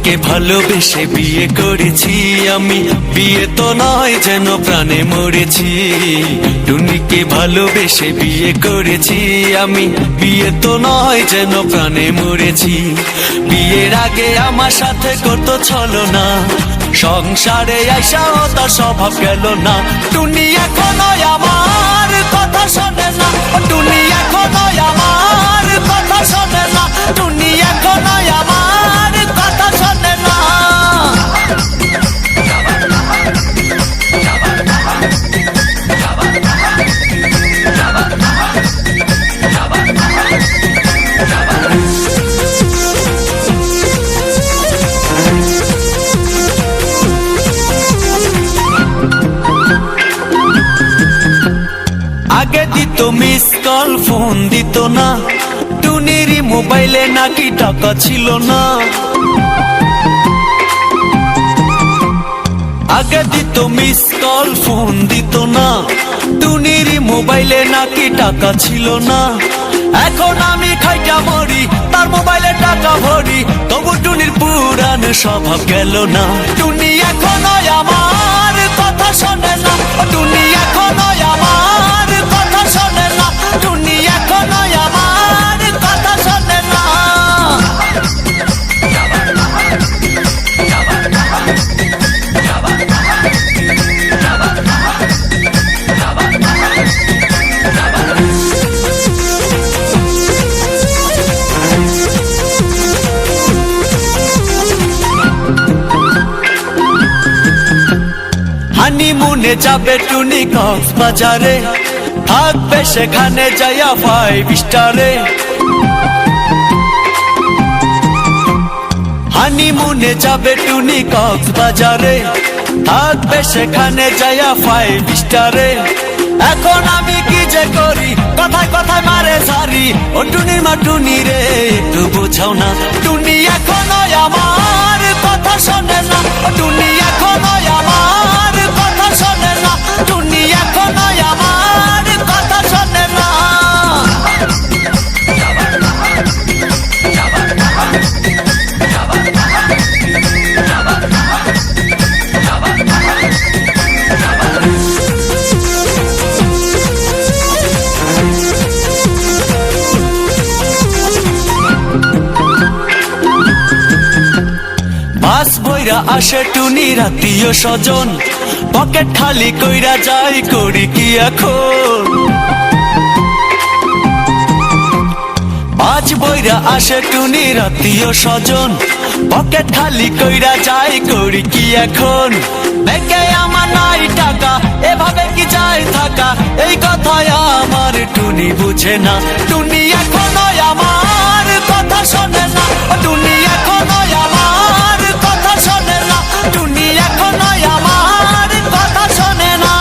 টুনিকে ভালোবেসে বিয়ে করেছি আমি, বিয়ে তো নয় যেন প্রাণে মরেছি। টুনিকে ভালোবেসে বিয়ে করেছি আমি, বিয়ে তো নয় যেন প্রাণে মরেছি। বিয়ের আগে আমার সাথে করতো ছলনা, সংসারে আইসাও তার স্বভাব গেল না। টুনি এখনো আমার কথা শোনে না, টুনি এখনো আমার কথা শোনে না, টুনি এখনো আমার কথা শোনে না। আগে দিত মিস কল, ফোন দিত না, টুনির মোবাইলে নাকি টাকা ছিল না। আগে দিত মিস কল, ফোন দিত না, টুনির মোবাইলে নাকি টাকা ছিল না। এখন আমি খাইটা মরি, তার মোবাইলে টাকা ভরি, তবু টুনির পুরান স্বভাব গেল না। টুনি এখনো আমার কথা শোনে না, টুনি এখনো আমার কথা শোনে না, টুনি এখনো আমার কথা শোনে না। হানিমুনে যাবে টুনি কক্সবাজারে, থাকবে সেখানে যাইয়া 5 স্টারে। হানিমুনে যাবে টুনি কক্সবাজারে, থাকবে সেখানে যাইয়া 5 স্টারে। এখন আমি কি যে করি, কথায় কথায় মারে সারি, ও টুনির মা টুনি রে একটু বোঝাও না। টুনি এখনো আমার কথা শোনে না, টুনি এখনো আমার কথা শোনে না, টুনি এখনো আমার কথা শোনে না। বাস বইরা আসে টুনির আত্মীয় স্বজন, পকেট খালি কইরা যাই করি কি এখন। বাস বইরা আসে টুনির আত্মীয় স্বজন, পকেট খালি কইরা যাই করি কি এখন। ব্যাংকে আমার নাই টাকা, এভাবে কি যায় থাকা, এই কথায় আমার টুনি বুঝে না। টুনি এখনো আমার কথা শোনে না, টুনি এখনো আমার কথা শোনে না, টুনি এখনো আমার কথা শোনে না।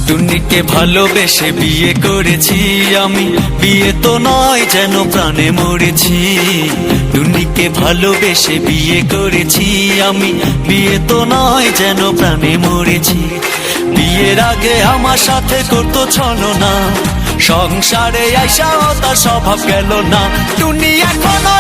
টুনিকে ভালোবেসে বিয়ে করেছি আমি, বিয়ে তো নয় যেন প্রাণে মরেছি। টুনিকে ভালোবেসে বিয়ে করেছি আমি, বিয়ে তো নয় যেন প্রাণে মরেছি। বিয়ের আগে আমার সাথে করতো ছলনা, সংসারে আইসাও তার স্বভাব গেল না। টুনি এখনো